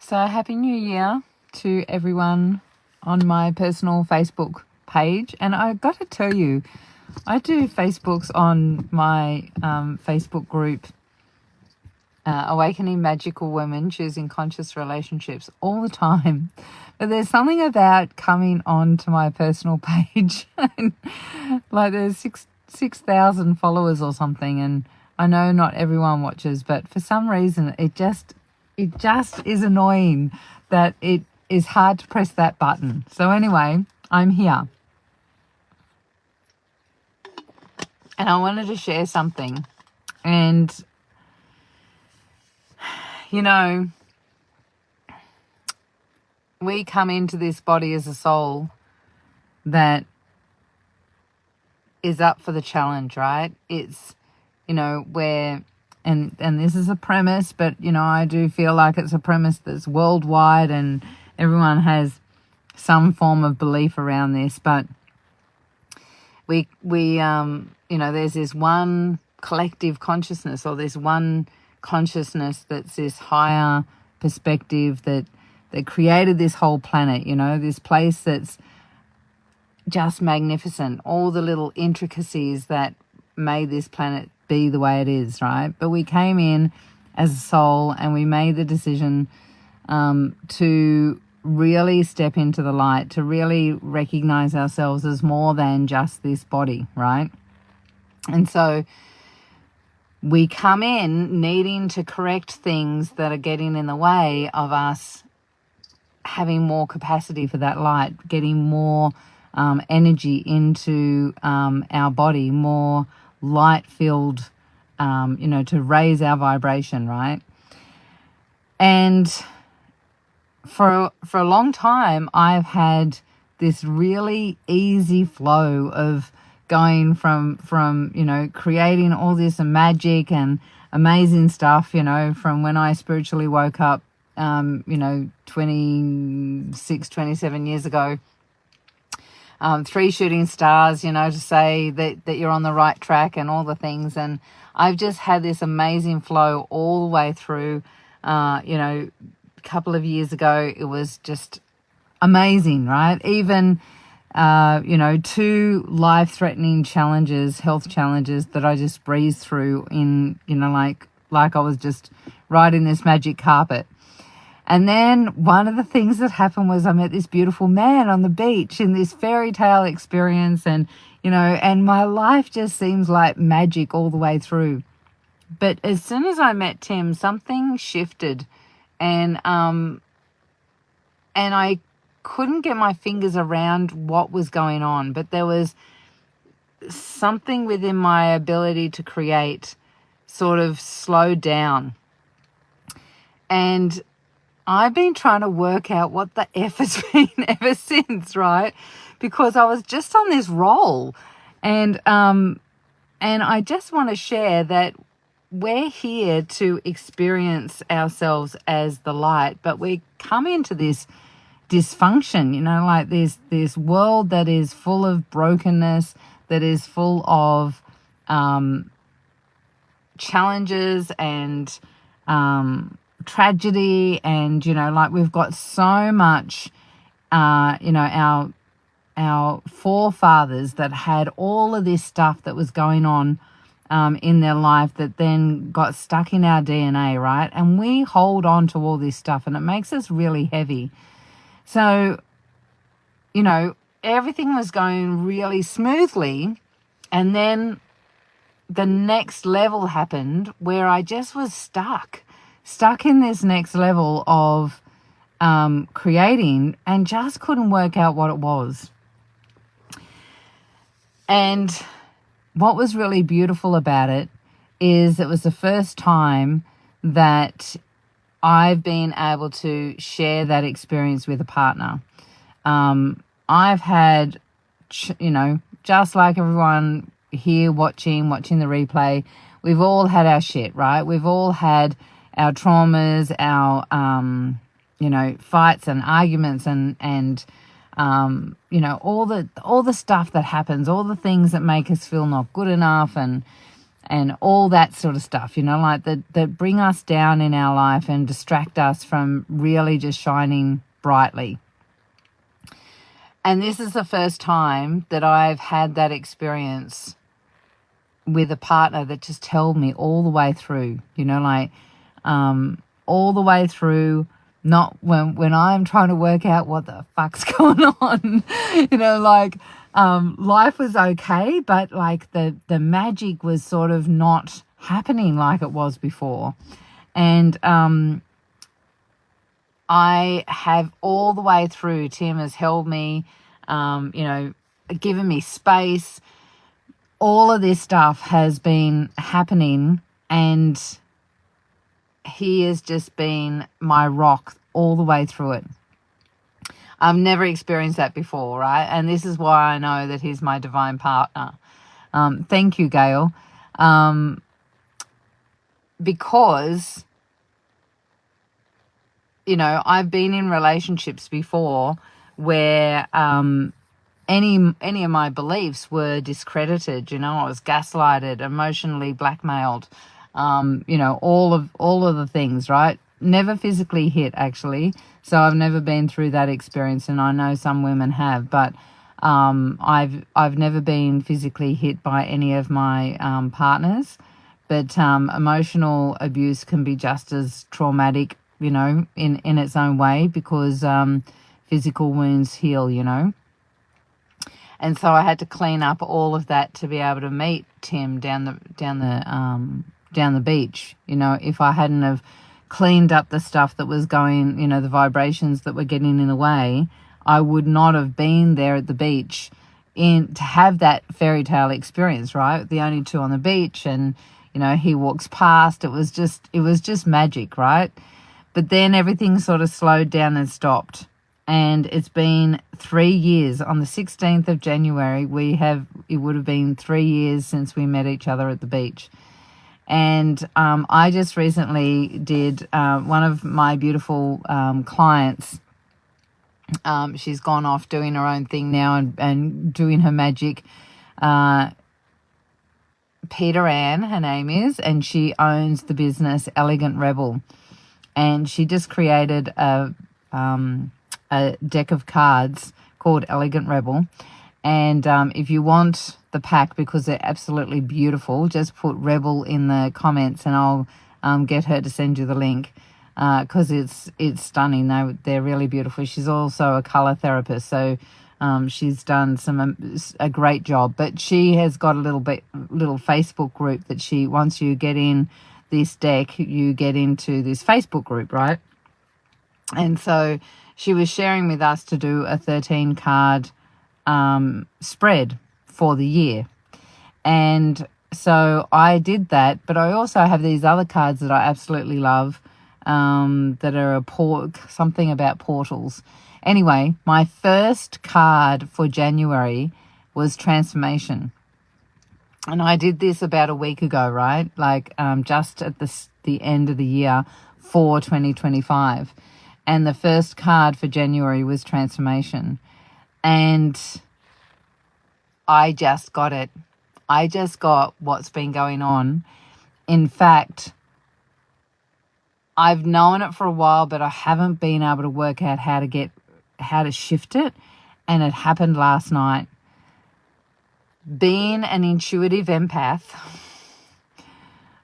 So Happy New Year to everyone on my personal Facebook page. And I got to tell you, I do Facebooks on my Facebook group, Awakening Magical Women, Choosing Conscious Relationships, all the time. But there's something about coming on to my personal page. And, like, there's 6,000 followers or something. And I know not everyone watches, but for some reason it just is annoying that it is hard to press that button. So anyway, I'm here. And I wanted to share something. And, you know, we come into this body as a soul that is up for the challenge, right? It's, you know, where, and this is a premise, but, you know, I do feel like it's a premise that's worldwide and everyone has some form of belief around this, but we you know, there's this one collective consciousness, or this one consciousness that's this higher perspective that created this whole planet, you know, this place that's just magnificent, all the little intricacies that made this planet be the way it is, right? But we came in as a soul and we made the decision to really step into the light, to really recognize ourselves as more than just this body, right? And so we come in needing to correct things that are getting in the way of us having more capacity for that light, getting more energy into our body, more light-filled, you know, to raise our vibration, right? And for a long time, I've had this really easy flow of going from you know, creating all this magic and amazing stuff, you know, from when I spiritually woke up, you know, 27 years ago. 3 shooting stars, you know, to say that you're on the right track and all the things. And I've just had this amazing flow all the way through. You know, a couple of years ago, it was just amazing, right? Even, you know, 2 life-threatening challenges, health challenges that I just breezed through in, you know, like I was just riding this magic carpet. And then one of the things that happened was I met this beautiful man on the beach in this fairy tale experience, and, you know, and my life just seems like magic all the way through. But as soon as I met Tim, something shifted, and I couldn't get my fingers around what was going on, but there was something within my ability to create sort of slowed down. And I've been trying to work out what the F has been ever since, right? Because I was just on this roll. And I just want to share that we're here to experience ourselves as the light, but we come into this dysfunction, you know, like this world that is full of brokenness, that is full of challenges and tragedy, and, you know, like we've got so much, you know, our forefathers that had all of this stuff that was going on in their life that then got stuck in our DNA, right? And we hold on to all this stuff and it makes us really heavy. So, you know, everything was going really smoothly, and then the next level happened where I just was stuck in this next level of creating, and just couldn't work out what it was. And what was really beautiful about it is it was the first time that I've been able to share that experience with a partner. I've had, you know, just like everyone here watching the replay, we've all had our shit, right? We've all had our traumas, our, you know, fights and arguments and you know, all the stuff that happens, all the things that make us feel not good enough, and and all that sort of stuff, like that bring us down in our life and distract us from really just shining brightly. And this is the first time that I've had that experience with a partner that just held me all the way through, all the way through, not when I'm trying to work out what the fuck's going on, life was okay, but like the magic was sort of not happening like it was before. And I have all the way through, Tim has held me, given me space. All of this stuff has been happening, and he has just been my rock all the way through it. I've never experienced that before, right? And this is why I know that he's my divine partner. Thank you, Gail. Because, I've been in relationships before where any of my beliefs were discredited. I was gaslighted, emotionally blackmailed, all of the things, right? Never physically hit, actually. So I've never been through that experience, and I know some women have, but I've never been physically hit by any of my partners. But emotional abuse can be just as traumatic, in its own way, because physical wounds heal, And so I had to clean up all of that to be able to meet Tim down the beach. If I hadn't have cleaned up the stuff that was going, the vibrations that were getting in the way, I would not have been there at the beach to have that fairy tale experience, right? The only two on the beach, and he walks past. It was just magic, right? But then everything sort of slowed down and stopped. And it's been 3 years. On the 16th of January, it would have been 3 years since we met each other at the beach. And I just recently did one of my beautiful clients. She's gone off doing her own thing now and doing her magic. Peter Ann, her name is, and she owns the business Elegant Rebel. And she just created a deck of cards called Elegant Rebel. And if you want the pack, because they're absolutely beautiful, just put Rebel in the comments and I'll get her to send you the link, because it's stunning. They're really beautiful. She's also a color therapist, so she's done a great job. But she has got a little Facebook group that once you get in this deck, you get into this Facebook group, right? And so she was sharing with us to do a 13 card spread for the year. And so I did that, but I also have these other cards that I absolutely love, that are something about portals. Anyway, my first card for January was transformation. And I did this about a week ago, right? Like just at the end of the year for 2025. And the first card for January was transformation. And I just got it. I just got what's been going on. In fact, I've known it for a while, but I haven't been able to work out how to shift it. And it happened last night. Being an intuitive empath,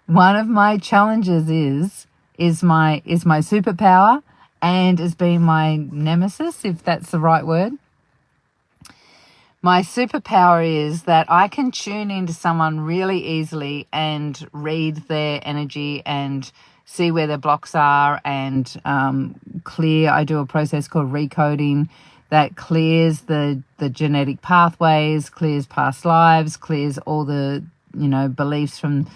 one of my challenges is my superpower, and has been my nemesis, if that's the right word. My superpower is that I can tune into someone really easily and read their energy and see where their blocks are and clear. I do a process called recoding that clears the genetic pathways, clears past lives, clears all the beliefs from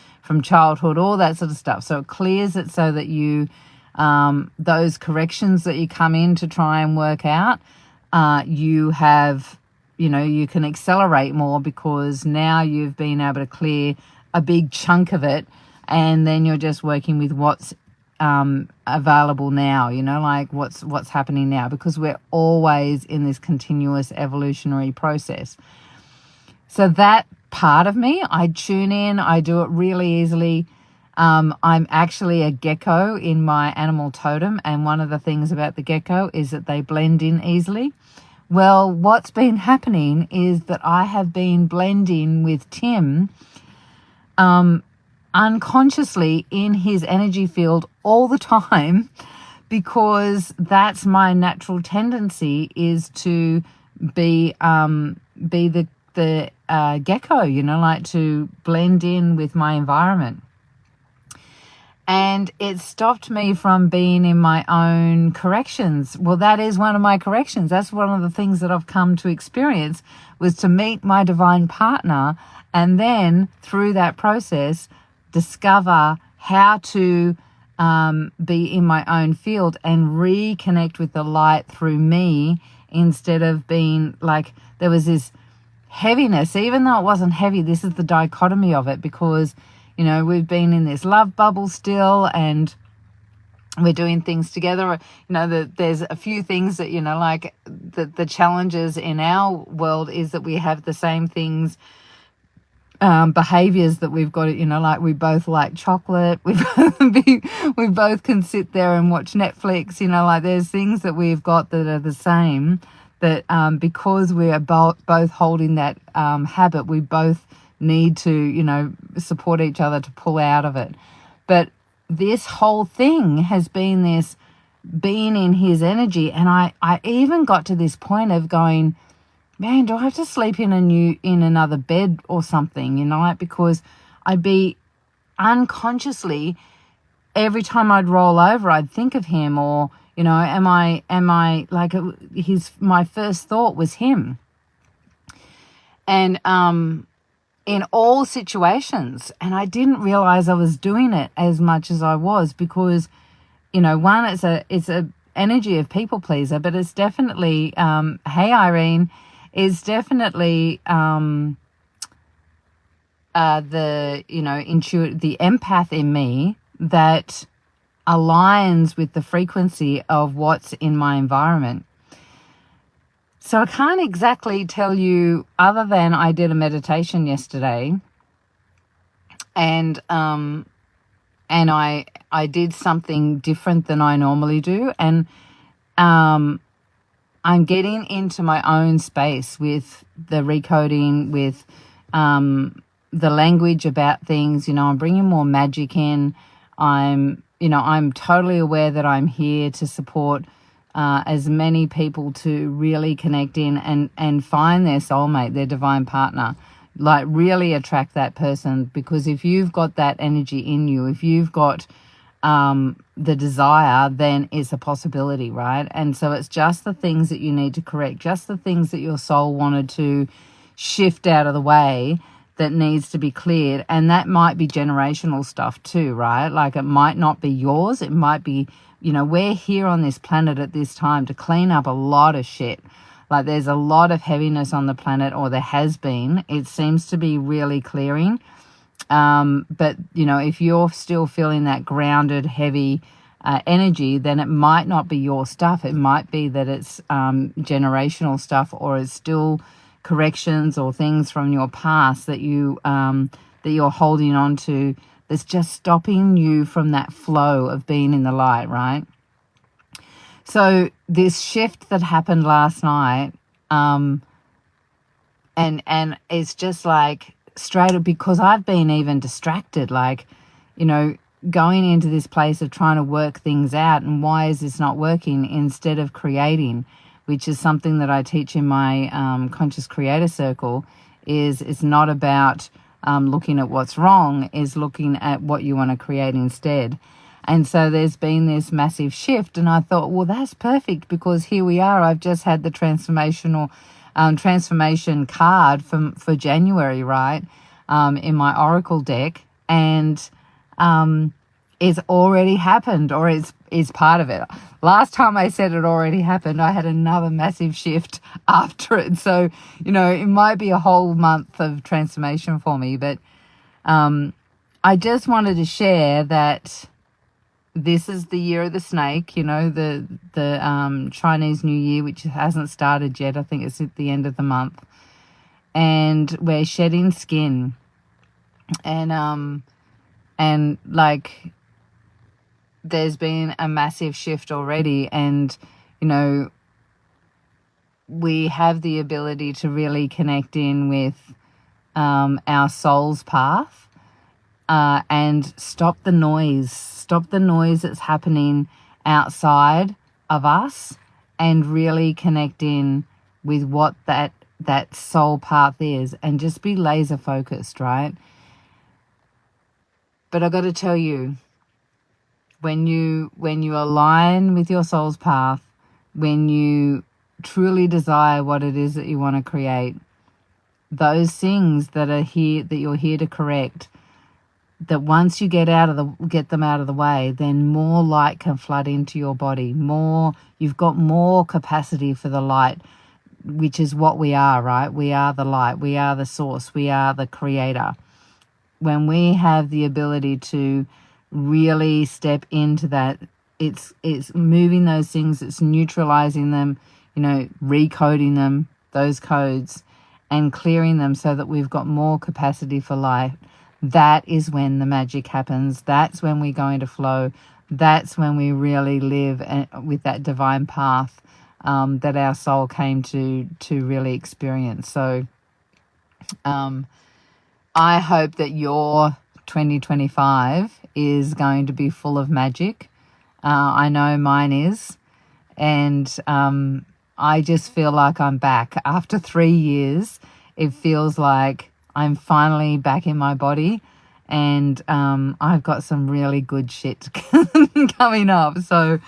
childhood, all that sort of stuff. So it clears it so that you those corrections that you come in to try and work out, you can accelerate more, because now you've been able to clear a big chunk of it, and then you're just working with what's available now, like what's happening now, because we're always in this continuous evolutionary process. So that part of me. I tune in. I do it really easily. I'm actually a gecko in my animal totem, and one of the things about the gecko is that they blend in easily. Well, what's been happening is that I have been blending with Tim unconsciously in his energy field all the time, because that's my natural tendency, is to be the gecko, like to blend in with my environment. And it stopped me from being in my own corrections. Well, that is one of my corrections. That's one of the things that I've come to experience, was to meet my divine partner, and then through that process discover how to be in my own field and reconnect with the light through me, instead of being like, there was this heaviness, even though it wasn't heavy. This is the dichotomy of it, because we've been in this love bubble still, and we're doing things together. There's a few things that, like the challenges in our world is that we have the same things, behaviors that we've got, like we both like chocolate. We both can sit there and watch Netflix, like there's things that we've got that are the same, that because we are both holding that habit, we both need to, support each other to pull out of it. But this whole thing has been this being in his energy. And I even got to this point of going, man, do I have to sleep in another bed or something, because I'd be unconsciously, every time I'd roll over, I'd think of him, or, am I like, my first thought was him. And, in all situations, and I didn't realize I was doing it as much as I was, because one, it's a energy of people pleaser, but it's definitely hey Irene, is definitely the the empath in me that aligns with the frequency of what's in my environment. So I can't exactly tell you, other than I did a meditation yesterday, and I did something different than I normally do, and I'm getting into my own space with the recoding, with the language about things. I'm bringing more magic in. I'm totally aware that I'm here to support as many people to really connect in and find their soulmate, their divine partner, like really attract that person. Because if you've got that energy in you, if you've got the desire, then it's a possibility, right? And so it's just the things that you need to correct, just the things that your soul wanted to shift out of the way, that needs to be cleared. And that might be generational stuff too, right? Like, it might not be yours. It might be, we're here on this planet at this time to clean up a lot of shit. Like, there's a lot of heaviness on the planet, or there has been. It seems to be really clearing. But, if you're still feeling that grounded, heavy energy, then it might not be your stuff. It might be that it's generational stuff, or it's still corrections or things from your past that you're holding on to, that's just stopping you from that flow of being in the light, right? So this shift that happened last night, and it's just like straight up, because I've been even distracted, like, going into this place of trying to work things out, and why is this not working, instead of creating, which is something that I teach in my Conscious Creator Circle. Is it's not about looking at what's wrong, is looking at what you want to create instead. And so there's been this massive shift, and I thought, well, that's perfect, because here we are. I've just had the transformation card for January, right, in my Oracle deck, and it's already happened, or is part of it. Last time I said it already happened, I had another massive shift after it. So, it might be a whole month of transformation for me, but I just wanted to share that this is the year of the snake, the Chinese New Year, which hasn't started yet. I think it's at the end of the month. and we're shedding skin, and like there's been a massive shift already, and you know, we have the ability to really connect in with our soul's path, and stop the noise that's happening outside of us, and really connect in with what that soul path is, and just be laser focused, right? But I got to tell you, when you align with your soul's path, when you truly desire what it is that you want to create, those things that are here, that you're here to correct, that once you get them out of the way, then more light can flood into your body. You've got more capacity for the light, which is what we are, right? We are the light. We are the source. We are the creator. When we have the ability to really step into that, it's moving those things, it's neutralizing them, recoding them, those codes, and clearing them so that we've got more capacity for light. That is when the magic happens. That's when we go into flow. That's when we really live with that divine path that our soul came to really experience. So I hope that your 2025 is going to be full of magic. I know mine is. And I just feel like I'm back. After 3 years, it feels like I'm finally back in my body, and I've got some really good shit coming up. So,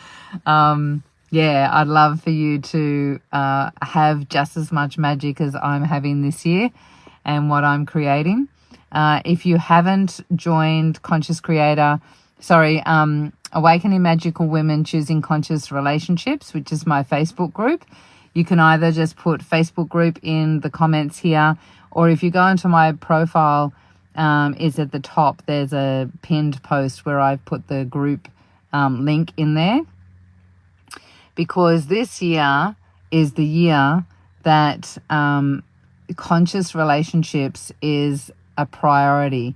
I'd love for you to have just as much magic as I'm having this year and what I'm creating. If you haven't joined Awakening Magical Women Choosing Conscious Relationships, which is my Facebook group, you can either just put Facebook group in the comments here, or if you go into my profile, is at the top, there's a pinned post where I've put the group link in there. Because this year is the year that conscious relationships is a priority.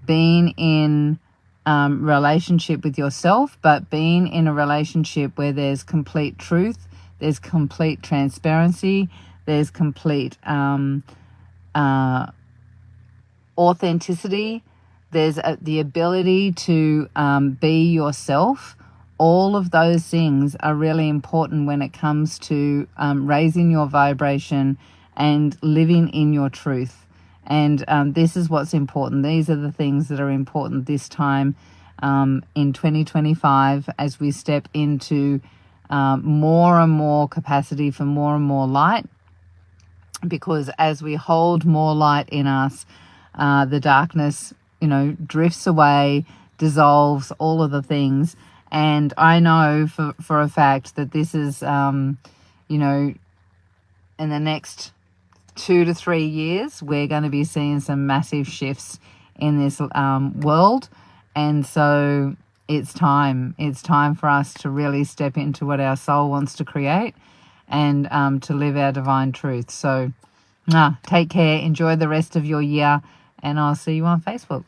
Being in relationship with yourself, but being in a relationship where there's complete truth, there's complete transparency, there's complete authenticity, there's the ability to be yourself. All of those things are really important when it comes to raising your vibration and living in your truth. And this is what's important. These are the things that are important this time in 2025, as we step into more and more capacity for more and more light. Because as we hold more light in us, the darkness, drifts away, dissolves, all of the things. And I know for a fact that this is, in the next 2 to 3 years, we're going to be seeing some massive shifts in this world. And so it's time for us to really step into what our soul wants to create, and to live our divine truth. So take care, enjoy the rest of your year, and I'll see you on Facebook.